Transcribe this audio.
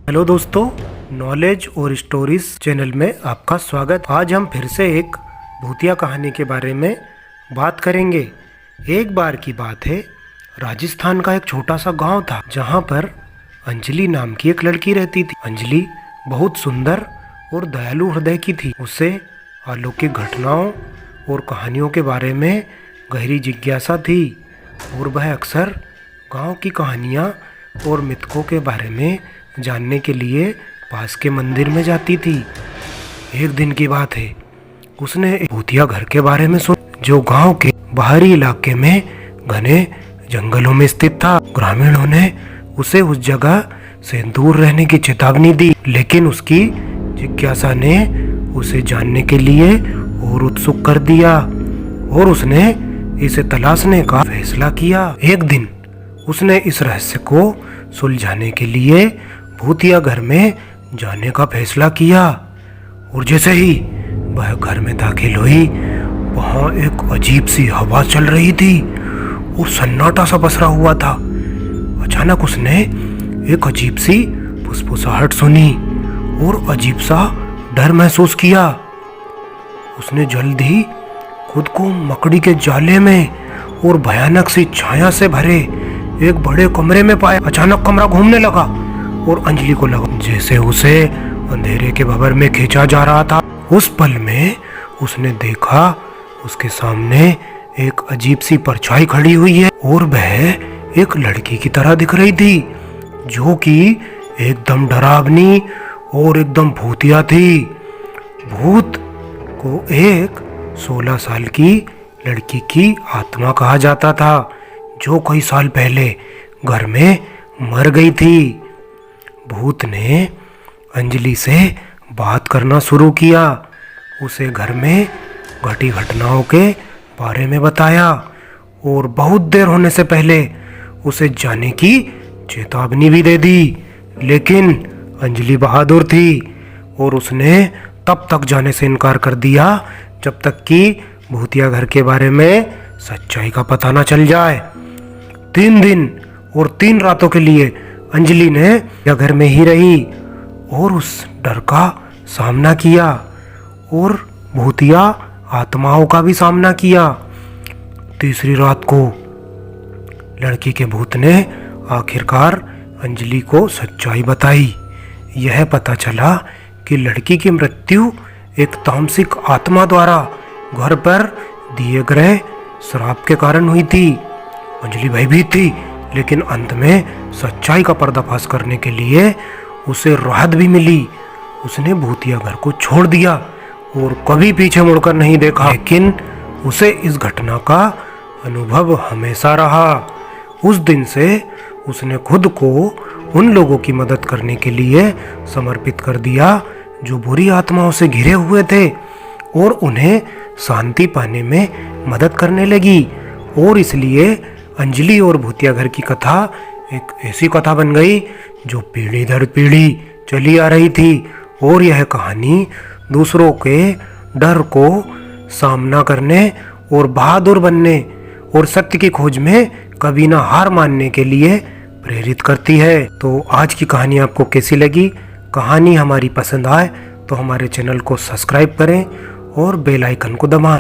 Hello दोस्तों, knowledge और stories channel में आपका स्वागत। आज हम फिर से एक भूतिया कहानी के बारे में बात करेंगे। एक बार की बात है, राजस्थान का एक छोटा सा गांव था जहां पर अंजलि नाम की एक लड़की रहती थी। अंजलि बहुत सुंदर और दयालु हृदय की थी। उसे अलौकिक घटनाओं और कहानियों के बारे में गहरी जिज्ञासा थी और वह अक्सर गांव की कहानियां और मिथकों के बारे में जानने के लिए पास के मंदिर में जाती थी। एक दिन की बात है, उसने एक भूतिया घर के बारे में सुना जो गांव के बाहरी इलाके में घने जंगलों में स्थित था। ग्रामीणों ने उसे उस जगह से दूर रहने की चेतावनी दी, लेकिन उसकी जिज्ञासा ने उसे जानने के लिए और उत्सुक कर दिया और उसने इसे तलाशने का फैसला किया। एक दिन उसने इस रहस्य को सुलझाने के लिए भूतिया घर में जाने का फैसला किया और जैसे ही वह घर में दाखिल हुई, वहां एक अजीब सी हवा चल रही थी और सन्नाटा सा पसरा हुआ था। अचानक उसने एक अजीब सी फुसफुसाहट सुनी और अजीब सा डर महसूस किया। उसने जल्द ही खुद को मकड़ी के जाले में और भयानक सी छाया से भरे एक बड़े कमरे में पाया। अचानक कमरा घूमने लगा और अंजलि को लगा जैसे उसे अंधेरे के भंवर में खींचा जा रहा था। उस पल में उसने देखा उसके सामने एक अजीब सी परछाई खड़ी हुई है और वह एक लड़की की तरह दिख रही थी जो कि एकदम डरावनी और एकदम भूतिया थी। भूत को एक 16 साल की लड़की की आत्मा कहा जाता था जो कई साल पहले घर में मर गई थी। भूत ने अंजलि से बात करना शुरू किया, उसे घर में घटी घटनाओं के बारे में बताया और बहुत देर होने से पहले उसे जाने की चेतावनी भी दे दी। लेकिन अंजलि बहादुर थी और उसने तब तक जाने से इनकार कर दिया जब तक कि भूतिया घर के बारे में सच्चाई का पता न चल जाए। 3 दिन और 3 रातों के लिए अंजलि ने या घर में ही रही और उस डर का सामना किया और भूतिया आत्माओं का भी सामना किया। तीसरी रात को लड़की के भूत ने आखिरकार अंजलि को सच्चाई बताई। यह पता चला कि लड़की की मृत्यु एक तामसिक आत्मा द्वारा घर पर दिए गए श्राप के कारण हुई थी। अंजलि भयभीत थी, लेकिन अंत में सच्चाई का पर्दाफाश करने के लिए उसे राहत भी मिली। उसने भूतिया घर को छोड़ दिया और कभी पीछे मुड़कर नहीं देखा। लेकिन उसे इस घटना का अनुभव हमेशा रहा। उस दिन से उसने खुद को उन लोगों की मदद करने के लिए समर्पित कर दिया जो बुरी आत्माओं से घिरे हुए थे और उन्हें शांति पाने में मदद करने लगी। और इसलिए अंजलि और भूतिया घर की कथा एक ऐसी कथा बन गई जो पीढ़ी दर पीढ़ी चली आ रही थी और यह कहानी दूसरों के डर को सामना करने और बहादुर बनने और सत्य की खोज में कभी ना हार मानने के लिए प्रेरित करती है। तो आज की कहानी आपको कैसी लगी? कहानी हमारी पसंद आए तो हमारे चैनल को सब्सक्राइब करें और बेल आइकन को दबाएं।